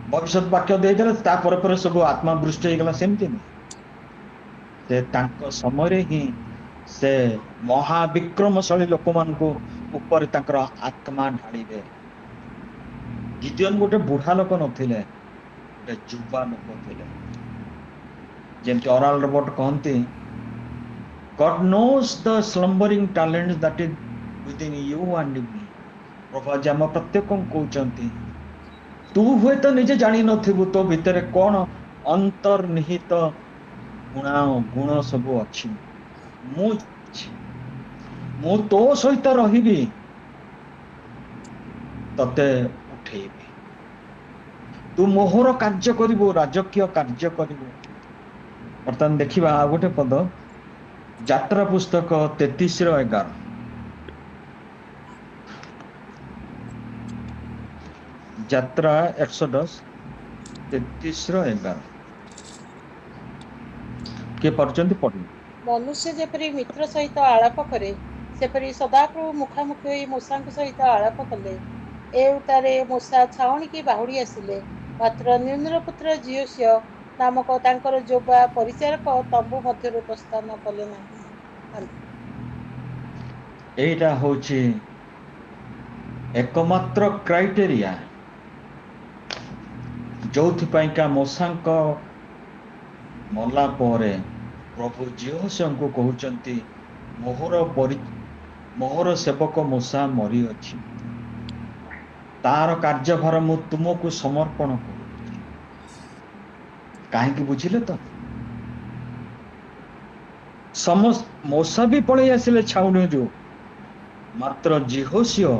ଭବିଷ୍ୟତ ବାକ୍ୟ ଦେଇଦେଲେ ତାପରେ ପରେ ସବୁ ଆତ୍ମା ବୃଷ୍ଟି ହେଇଗଲା, ସେମିତି ନୁହେଁ। ସେ ତାଙ୍କ ସମୟରେ ହିଁ ସେ ମହାବିକ୍ରମଶାଳୀ ଲୋକମାନଙ୍କୁ ଉପରେ ତାଙ୍କର ଆତ୍ମା ଢାଳିବେ। ଗିଦିୟନ ଗୋଟେ ବୁଢା ଲୋକ ନଥିଲେ, ଗୋଟେ ଯୁବା ଲୋକ ଥିଲେ। ଯେମିତି ଅରାଲ ରୋବଟ କହନ୍ତି, God knows the slumbering talent that is within you and me। ପ୍ରଭୁ ଆଜି ଆମ ପ୍ରତ୍ୟେକଙ୍କୁ କହୁଛନ୍ତି, ତୁ ହୁଏତ ନିଜେ ଜାଣିନଥିବୁ ତୋ ଭିତରେ କଣ ଅନ୍ତର୍ନିହିତ ଗୁଣ ସବୁ ଅଛି। ମୁଁ ଜାଣିଛି। ମୁଁ ତୋ ସହିତ ରହିବି, ତତେ ଉଠେଇବି। ତୁ ମୋହର କାର୍ଯ୍ୟ କରିବୁ, ରାଜକୀୟ କାର୍ଯ୍ୟ କରିବୁ। ବର୍ତ୍ତମାନ ଦେଖିବା ଆଉ ଗୋଟେ ପଦ, ଯାତ୍ରା ପୁସ୍ତକ 33:11। ଯାତ୍ରା ଏକ୍ସୋଡସ୍ 33:11। କିଏ ପଢୁଛନ୍ତି? ପଢିବେ। ମନୁଷ୍ୟ ଯେପରି ମିତ୍ର ସହିତ ଆଳାପ କରେ, ସେପରି ସଦାପ୍ରଭୁ ମୁଖାମୁଖି ହୋଇ ମୂଷାଙ୍କ ସହିତ ଆଳାପ କଲେ। ଏ ଉତ୍ତାରେ ମୂଷା ଛାଉଣିକି ବାହୁଡ଼ି ଆସିଲେ, ମାତ୍ର ନ୍ୟୁନର ପୁତ୍ର ଝିଅସ୍ୟ ନାମକ ତାଙ୍କର ଯୋବା ପରିଚାରକ ତମ୍ବୁ ମଧ୍ୟରୁ ପ୍ରସ୍ଥାନ କଲେ ନାହିଁ। ଏଇଟା ହଉଛି ଏକମାତ୍ର କ୍ରାଇଟେରିଆ ଯୋଉଥିପାଇଁକା ମୂଷାଙ୍କ ମଲା ପରେ ପ୍ରଭୁ ଜିହୋଶୁଆଙ୍କୁ କହୁଛନ୍ତି ମୋହର ସେବକ ମୂଷା ମରିଅଛି, ତାର କାର୍ଯ୍ୟଭାର ମୁଁ ତୁମକୁ ସମର୍ପଣ କରୁଛି। କାହିଁକି ବୁଝିଲେ ତ? ମୂଷା ବି ପଳେଇ ଆସିଲେ ଛାଉଣିରୁ, ମାତ୍ର ଜିହୋଶୁଆ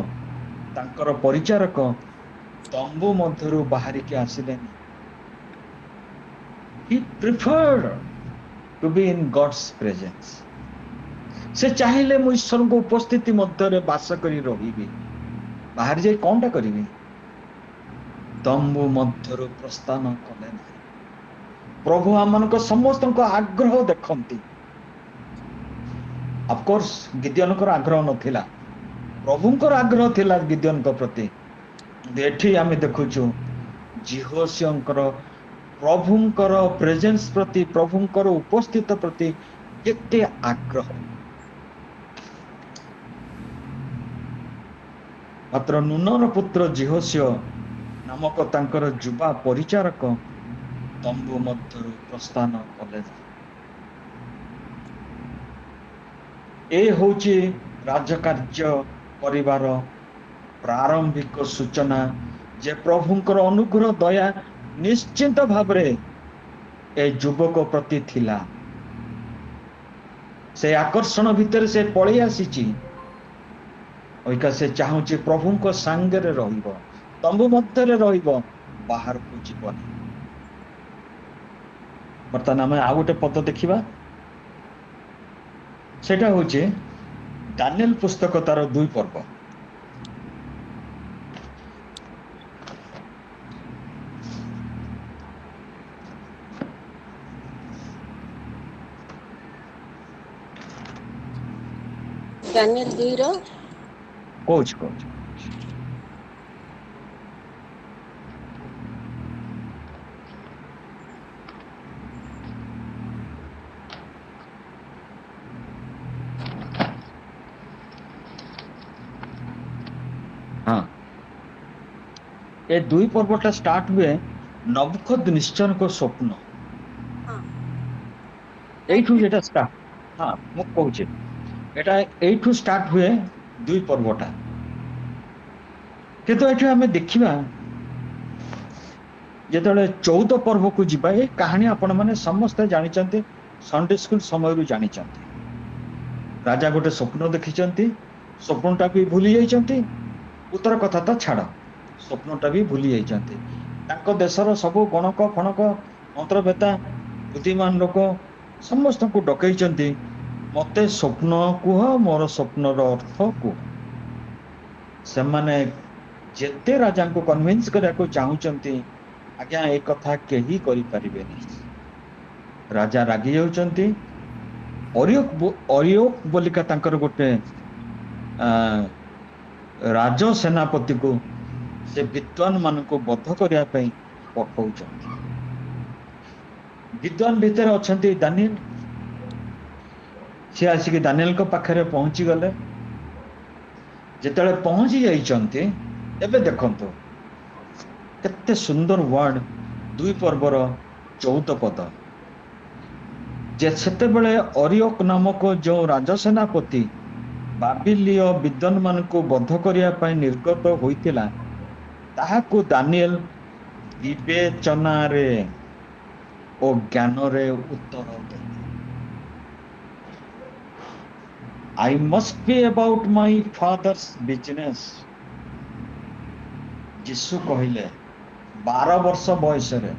ତାଙ୍କର ପରିଚାରକ ତମ୍ବୁ ମଧ୍ୟରୁ ବାହାରିକି ଆସିଲେନି। He preferred to be in God's presence. ସେ ଚାହିଁଲେ ମୁଁ ଈଶ୍ୱରଙ୍କ ଉପସ୍ଥିତି ମଧ୍ୟରେ ବାସ କରି ରହିବି। ବାହାରି ଯାଇ କଣଟା କରିବି? ତମ୍ବୁ ମଧ୍ୟରୁ ପ୍ରସ୍ଥାନ କଲେ ନାହିଁ। ପ୍ରଭୁ ଆମମାନଙ୍କ ସମସ୍ତଙ୍କ ଆଗ୍ରହ ଦେଖନ୍ତି। ଅଫକୋର୍ସ ଗିଦିୟନଙ୍କର ଆଗ୍ରହ ନଥିଲା, ପ୍ରଭୁଙ୍କର ଆଗ୍ରହ ଥିଲା ଗିଦିୟନଙ୍କ ପ୍ରତି। ଏଠି ଆମେ ଦେଖୁଛୁ ଜିହୋଶୁଆଙ୍କର ପ୍ରଭୁଙ୍କର ପ୍ରେଜେନ୍ସ ପ୍ରତି, ପ୍ରଭୁଙ୍କର ଉପସ୍ଥିତ ପ୍ରତି କେତେ ଆଗ୍ରହ। ମାତ୍ର ନୁନର ପୁତ୍ର ଜିହୋଶୁଆ ନାମକ ତାଙ୍କର ଯୁବା ପରିଚାରକ ତମ୍ବୁ ମଧ୍ୟରୁ ପ୍ରସ୍ଥାନ କଲେ। ଏ ହଉଛି ରାଜକାର୍ଯ୍ୟ କରିବାର ପ୍ରାରମ୍ଭିକ ସୂଚନା ଯେ ପ୍ରଭୁଙ୍କର ଅନୁଗ୍ରହ ଦୟା ନିଶ୍ଚିନ୍ତ ଭାବରେ ଏ ଯୁବକ ପ୍ରତି ଥିଲା। ସେ ଆକର୍ଷଣ ଭିତରେ ସେ ପଳେଇ ଆସିଛି। ଅଇକା ସେ ଚାହୁଁଛି ପ୍ରଭୁଙ୍କ ସାଙ୍ଗରେ ରହିବ, ତମ୍ବୁ ମଧ୍ୟରେ ରହିବ, ବାହାରକୁ ଯିବନି। ବର୍ତ୍ତମାନ ଆମେ ଆଉ ଗୋଟେ ପଦ ଦେଖିବା, ସେଟା ହଉଛି ଦାନିଏଲ ପୁସ୍ତକ ତାର 2 ପର୍ବ। ଡାନିଏଲ 2 କହୁଛି ହଁ, ଏ 2 ପର୍ବଟା ଷ୍ଟାର୍ଟ ହୁଏ ନବୁକଦନେସ୍ସରଙ୍କ ସ୍ୱପ୍ନ। এইଠୁ যেটা ଷ୍ଟାର୍ଟ, ହଁ ମୁଁ କହୁଛି এটা এইଠୁ ଷ୍ଟାର୍ଟ ହୁଏ 2 ପର୍ବଟା। କିନ୍ତୁ ଏଠି ଆମେ ଦେଖିବା ଯେତେବେଳେ 14 ପର୍ବକୁ ଯିବା, ଏ କାହାଣୀ ଆପଣମାନେ ସମସ୍ତେ ଜାଣିଛନ୍ତି, ସଣ୍ଡେ ସ୍କୁଲ ସମୟରୁ ଜାଣିଛନ୍ତି। ରାଜା ଗୋଟେ ସ୍ୱପ୍ନ ଦେଖିଛନ୍ତି, ସ୍ୱପ୍ନଟା ବି ଭୁଲି ଯାଇଛନ୍ତି। ଉତ୍ତର କଥା ତ ଛାଡ଼, ସ୍ୱପ୍ନଟା ବି ଭୁଲି ଯାଇଛନ୍ତି। ତାଙ୍କ ଦେଶର ସବୁ ଗଣକ ଫଣକ ମନ୍ତ୍ରବେତା ବୁଦ୍ଧିମାନ ଲୋକ ସମସ୍ତଙ୍କୁ ଡକେଇଛନ୍ତି, ମତେ ସ୍ୱପ୍ନ କୁହ, ମୋର ସ୍ୱପ୍ନର ଅର୍ଥ କୁହ। ସେମାନେ ଯେତେ ରାଜାଙ୍କୁ କନଭିନ୍ସ କରିବାକୁ ଚାହୁଁଛନ୍ତି, ଆଜ୍ଞା ଏ କଥା କେହି କରିପାରିବେନି। ରାଜା ରାଗି ଯାଉଛନ୍ତି। ଅରିଓକ ବୋଲିକା ତାଙ୍କର ଗୋଟେ ରାଜ ସେନାପତିକୁ ସେ ବିଦ୍ୱାନ ମାନଙ୍କୁ ବଦ୍ଧ କରିବା ପାଇଁ ପଠଉଛନ୍ତି। ବିଦ୍ୱାନ ଭିତରେ ଅଛନ୍ତି ଦାନିଏଲ। ସେ ଆସିକି ଦାନିଏଲଙ୍କ ପାଖରେ ପହଞ୍ଚି ଗଲେ। ଯେତେବେଳେ ପହଞ୍ଚି ଯାଇଛନ୍ତି, ଏବେ ଦେଖନ୍ତୁ କେତେ ସୁନ୍ଦର ୱାର୍ଡ 2 ପର୍ବର 14 ପଦ। ଯେ ସେତେବେଳେ ଅରିଓକ ନାମକ ଯେଉଁ ରାଜସେନାପତି ବାବିଲୀୟ ବିଦ୍ୱାନ ମାନଙ୍କୁ ବଦ୍ଧ କରିବା ପାଇଁ ନିର୍ଗତ ହୋଇଥିଲା, ତାହାକୁ ଦାନିଏଲ ବିବେଚନାରେ ଓ ଜ୍ଞାନରେ ଉତ୍ତର ଦେଲେ। I must be about my father's business. ଯୀଶୁ କହିଲେ 12 ବର୍ଷ ବୟସରେ।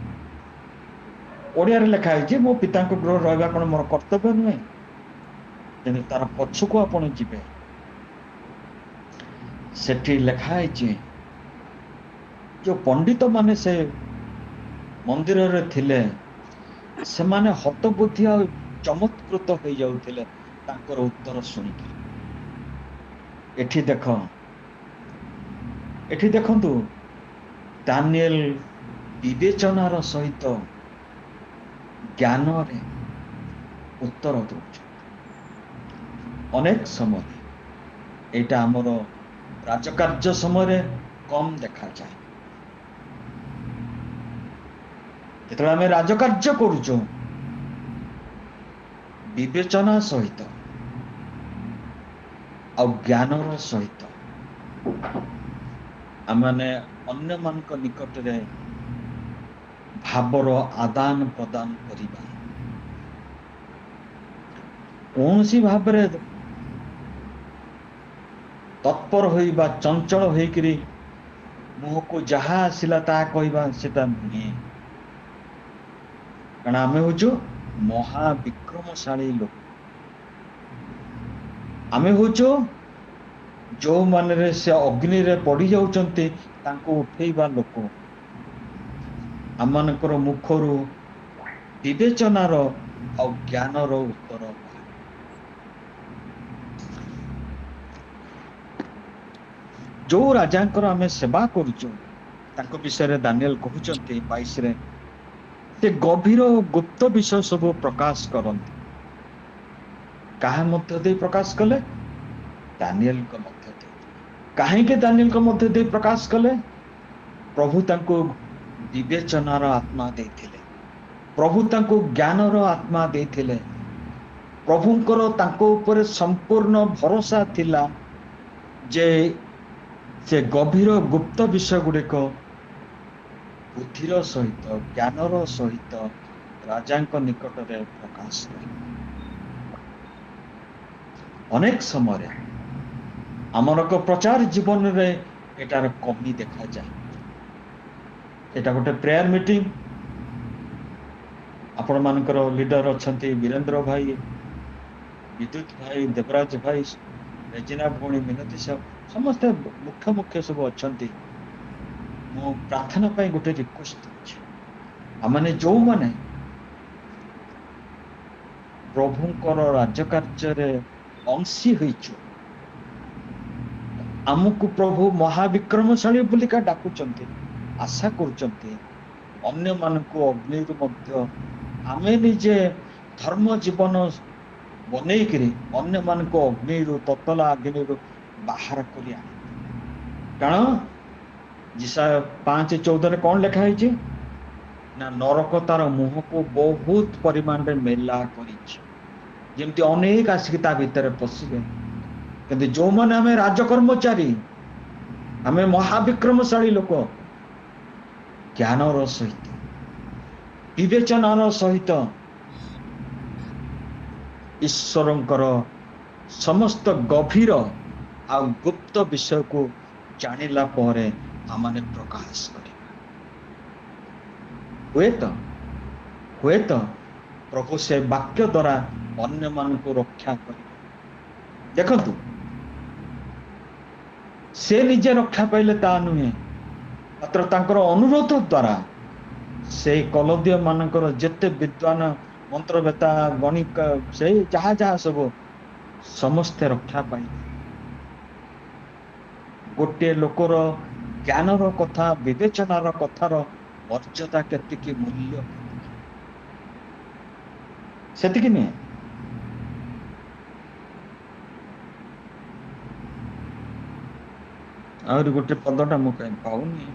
ଓଡ଼ିଆରେ ଲେଖା ହେଇଛି ମୋ ପିତାଙ୍କ ଗୃହରେ ରହିବା କ'ଣ ମୋର କର୍ତ୍ତବ୍ୟ ନୁହେଁ? କିନ୍ତୁ ତାର ପଛକୁ ଆପଣ ଯିବେ, ସେଠି ଲେଖା ହେଇଛି ଯୋଉ ପଣ୍ଡିତ ମାନେ ସେ ମନ୍ଦିରରେ ଥିଲେ, ସେମାନେ ହତବୁଦ୍ଧି ଆଉ ଚମତ୍କୃତ ହେଇଯାଉଥିଲେ ତାଙ୍କର ଉତ୍ତର ଶୁଣିକି। ଏଠି ଦେଖନ୍ତୁ ଦାନିଏଲ ବିବେଚନାର ସହିତ ଜ୍ଞାନରେ ଉତ୍ତର ଦଉଛନ୍ତି। ଅନେକ ସମୟରେ ଏଇଟା ଆମର ରାଜକାର୍ଯ୍ୟ ସମୟରେ କମ୍ ଦେଖାଯାଏ। ଯେତେବେଳେ ଆମେ ରାଜକାର୍ଯ୍ୟ କରୁଛୁ ବିବେଚନା ସହିତ ଆଉ ଜ୍ଞାନର ସହିତ ଆମେ ଅନ୍ୟମାନଙ୍କ ନିକଟରେ ଭାବର ଆଦାନ ପ୍ରଦାନ କରିବା। କୌଣସି ଭାବରେ ତତ୍ପର ହୋଇ ବା ଚଞ୍ଚଳ ହୋଇକରି ମୁହଁକୁ ଯାହା ଆସିଲା ତାହା କହିବା ସେଟା ନୁହେଁ। କାରଣ ଆମେ ହଉଛୁ ମହାବିକ୍ରମଶାଳୀ ଲୋକ। ଆମେ ହଉଛୁ ଯୋଉମାନେ ସେ ଅଗ୍ନିରେ ପଡି ଯାଉଛନ୍ତି ତାଙ୍କୁ ଉଠେଇବା ଲୋକ। ଆମମାନଙ୍କର ମୁଖରୁ ବିବେଚନାର ଆଉ ଜ୍ଞାନର ଉତ୍ତର ବାହାରେ। ଯୋଉ ରାଜାଙ୍କର ଆମେ ସେବା କରୁଛୁ ତାଙ୍କ ବିଷୟରେ ଦାନିଏଲ କହୁଛନ୍ତି 22ରେ ସେ ଗଭୀର ଗୁପ୍ତ ବିଷୟ ସବୁ ପ୍ରକାଶ କରନ୍ତି। କାହା ମଧ୍ୟ ଦେଇ ପ୍ରକାଶ କଲେ? ଦାନିଏଲଙ୍କ ମଧ୍ୟ ଦେଇ। କାହିଁକି ଦାନିଏଲଙ୍କ ମଧ୍ୟ ଦେଇ ପ୍ରକାଶ କଲେ? ପ୍ରଭୁ ତାଙ୍କୁ ବିବେଚନାର ଆତ୍ମା ଦେଇଥିଲେ। ପ୍ରଭୁ ତାଙ୍କୁ ଜ୍ଞାନର ଆତ୍ମା ଦେଇଥିଲେ। ପ୍ରଭୁଙ୍କର ତାଙ୍କ ଉପରେ ସମ୍ପୂର୍ଣ୍ଣ ଭରସା ଥିଲା ଯେ ସେ ଗଭୀର ଗୁପ୍ତ ବିଷୟ ଗୁଡିକ ବୁଦ୍ଧିର ସହିତ ଜ୍ଞାନର ସହିତ ରାଜାଙ୍କ ନିକଟରେ ପ୍ରକାଶ କରିବେ। ଅନେକ ସମୟରେ ଆମର ପ୍ରଚାର ଜୀବନରେ ଏଟାର କମି ଦେଖାଯାଏ। ଏଟା ଗୋଟେ ପ୍ରେୟାର ମିଟିଂ। ଆପଣ ମାନଙ୍କର ଲିଡର ଅଛନ୍ତି ବୀରେନ୍ଦ୍ର ଭାଇ, ବିଦ୍ୟୁତ ଭାଇ, ଦେବରାଜ ଭାଇ, ରେଜିନା ଭଉଣୀ, ମିନତି ସାହୁ, ସମସ୍ତେ ମୁଖ୍ୟ ସବୁ ଅଛନ୍ତି। ମୁଁ ପ୍ରାର୍ଥନା ପାଇଁ ଗୋଟେ ରିକ୍ୱେଷ୍ଟ କରୁଛି। ଆମମାନେ ଯୋଉମାନେ ପ୍ରଭୁଙ୍କର ରାଜକାର୍ଯ୍ୟରେ ଅଂଶୀ ହୋଇଛୁ, ଆମକୁ ପ୍ରଭୁ ମହାବିକ୍ରମଶାଳୀ ବୋଲିକା ଡାକୁଛନ୍ତି, ଆଶା କରୁଛନ୍ତି ଅନ୍ୟମାନଙ୍କୁ ଅଗ୍ନିରୁ ମଧ୍ୟ ଆମେ ନିଜେ ଧର୍ମ ଜୀବନ ବନେଇକିରି ଅନ୍ୟମାନଙ୍କୁ ଅଗ୍ନିରୁ ତତଲା ଅଗ୍ନିରୁ ବାହାର କରି ଆଣିବେ। କାରଣ ଯିଶାୟା 5:14 କଣ ଲେଖା ହେଇଛି ନା ନରକ ତାର ମୁହଁକୁ ବହୁତ ପରିମାଣରେ ମେଲା କରିଛି, ଯେମିତି ଅନେକ ଆସିକି ତା ଭିତରେ ପଶିବେ। କିନ୍ତୁ ଯୋଉମାନେ ଆମେ ରାଜକର୍ମଚାରୀ, ଆମେ ମହାବିକ୍ରମଶାଳୀ ଲୋକ, ଜ୍ଞାନର ସହିତ ବିବେଚନାର ସହିତ ଈଶ୍ୱରଙ୍କର ସମସ୍ତ ଗଭୀର ଆଉ ଗୁପ୍ତ ବିଷୟକୁ ଜାଣିଲା ପରେ ଆମମାନେ ପ୍ରକାଶ କରିବା। ହୁଏତ ପ୍ରଭୁ ସେ ବାକ୍ୟ ଦ୍ୱାରା ଅନ୍ୟମାନଙ୍କୁ ରକ୍ଷା କରିବେ। ଦେଖନ୍ତୁ, ସେ ନିଜେ ରକ୍ଷା ପାଇଲେ ତା ନୁହେଁ, ମାତ୍ର ତାଙ୍କର ଅନୁରୋଧ ଦ୍ୱାରା ସେଇ କଲଦୀୟ ମାନଙ୍କର ଯେତେ ବିଦ୍ୱାନ, ମନ୍ତ୍ରବେତା, ଗଣିକ, ସେଇ ଯାହା ସବୁ ସମସ୍ତେ ରକ୍ଷା ପାଇଲେ। ଗୋଟିଏ ଲୋକର ଜ୍ଞାନର କଥା, ବିବେଚନାର କଥାର ମର୍ଯ୍ୟାଦା କେତିକି, ମୂଲ୍ୟ ସେତିକି ନୁହେଁ। ଆହୁରି ଗୋଟେ ପଦଟା ମୁଁ କାହିଁ ପାଉନି।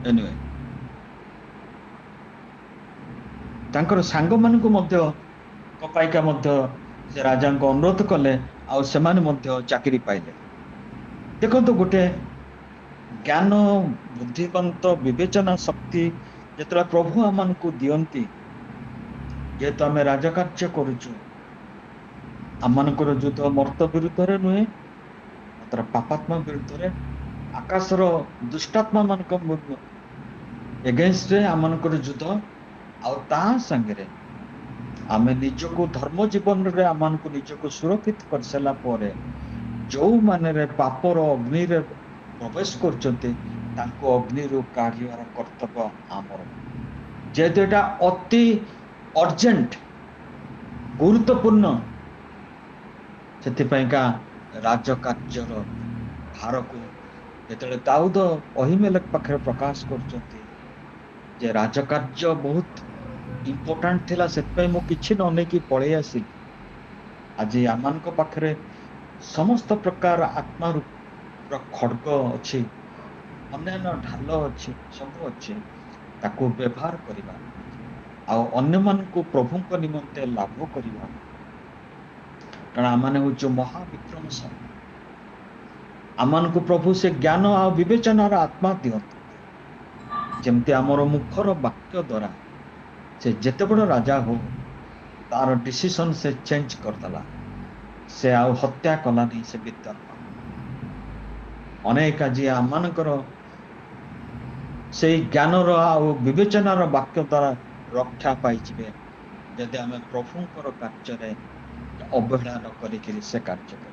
ଏନିୱେ, ତାଙ୍କର ସାଙ୍ଗମାନଙ୍କୁ ମଧ୍ୟ ପାଇକା ମଧ୍ୟ ସେ ରାଜାଙ୍କ ଅନୁରୋଧ କଲେ, ଆଉ ସେମାନେ ମଧ୍ୟ ଚାକିରି ପାଇଲେ। ଦେଖନ୍ତୁ, ଗୋଟେ ଜ୍ଞାନ, ବୁଦ୍ଧିମନ୍ତ, ବିବେଚନା ଶକ୍ତି ଯେତେବେଳେ ପ୍ରଭୁ ଆମମାନଙ୍କୁ ଦିଅନ୍ତି, ଯେହେତୁ ଆମେ ରାଜକାର୍ଯ୍ୟ କରୁଛୁ, ଆମମାନଙ୍କର ଯୁଦ୍ଧ ମର୍ତ୍ତ ବିରୁଦ୍ଧରେ ନୁହେଁ, ମାତ୍ର ପାପାତ୍ମା ବିରୁଦ୍ଧରେ, ଆକାଶର ଦୁଷ୍ଟାତ୍ମା ମାନଙ୍କ ଏଗେନ୍ଷ୍ଟରେ ଆମମାନଙ୍କର ଯୁଦ୍ଧ। ଆଉ ତା ସାଙ୍ଗରେ ଆମେ ନିଜକୁ ଧର୍ମ ଜୀବନରେ ଆମମାନଙ୍କୁ ନିଜକୁ ସୁରକ୍ଷିତ କରିସାରିଲା ପରେ ଯୋଉମାନେ ପାପର ଅଗ୍ନିରେ ପ୍ରବେଶ କରୁଛନ୍ତି ତାଙ୍କୁ ଅଗ୍ନିରୁ କାଢିବାର କର୍ତ୍ତବ୍ୟ ଆମର। ଯେହେତୁ ଏଟା ଅତି ଅର୍ଜେଣ୍ଟ, ଗୁରୁତ୍ୱପୂର୍ଣ୍ଣ, ସେଥିପାଇଁକା ରାଜକାର୍ଯ୍ୟର ଭାରକୁ ଯେତେବେଳେ ଦାଉଦ ଅହିମେଲେକ ପାଖରେ ପ୍ରକାଶ କରୁଛନ୍ତି ଯେ ରାଜକାର୍ଯ୍ୟ ବହୁତ ଇମ୍ପୋର୍ଟାଣ୍ଟ ଥିଲା, ସେଥିପାଇଁ ମୁଁ କିଛି ନ ନେଇକି ପଳେଇ ଆସିଲି। ଆଜି ଆମମାନଙ୍କ ପାଖରେ ସମସ୍ତ ପ୍ରକାର ଆତ୍ମାରୁ ଖଡ୍ଗ ଅଛି, ଅନ୍ୟାନ୍ୟ ଢାଲ ଅଛି, ସବୁ ଅଛି, ତାକୁ ବ୍ୟବହାର କରିବା ଆଉ ଅନ୍ୟମାନଙ୍କୁ ପ୍ରଭୁଙ୍କ ନିମନ୍ତେ ଲାଭ କରିବା। କାରଣ ଆମମାନେ ହଉଛୁ ମହାବିକ୍ରମଶାଳୀ। ଆମମାନଙ୍କୁ ପ୍ରଭୁ ସେ ଜ୍ଞାନ ଆଉ ବିବେଚନାର ଆତ୍ମା ଦିଅନ୍ତି, ଯେମିତି ଆମର ମୁଖର ବାକ୍ୟ ଦ୍ୱାରା ସେ ଯେତେ ବଡ଼ ରାଜା ହଉ ତାର ଡିସିସନ ସେ ଚେଞ୍ଜ କରିଦେଲା। ସେ ଆଉ ହତ୍ୟା କଲାନି, ସେ ବିଦ୍ୟାର୍ଥ। ଅନେକ ଆଜି ଆମମାନଙ୍କର ସେଇ ଜ୍ଞାନର ଆଉ ବିବେଚନାର ବାକ୍ୟ ଦ୍ୱାରା ରକ୍ଷା ପାଇଯିବେ ଯଦି ଆମେ ପ୍ରଭୁଙ୍କର କାର୍ଯ୍ୟରେ ଅବହେଳା ନ କରିକିରି ସେ କାର୍ଯ୍ୟ କରିବା।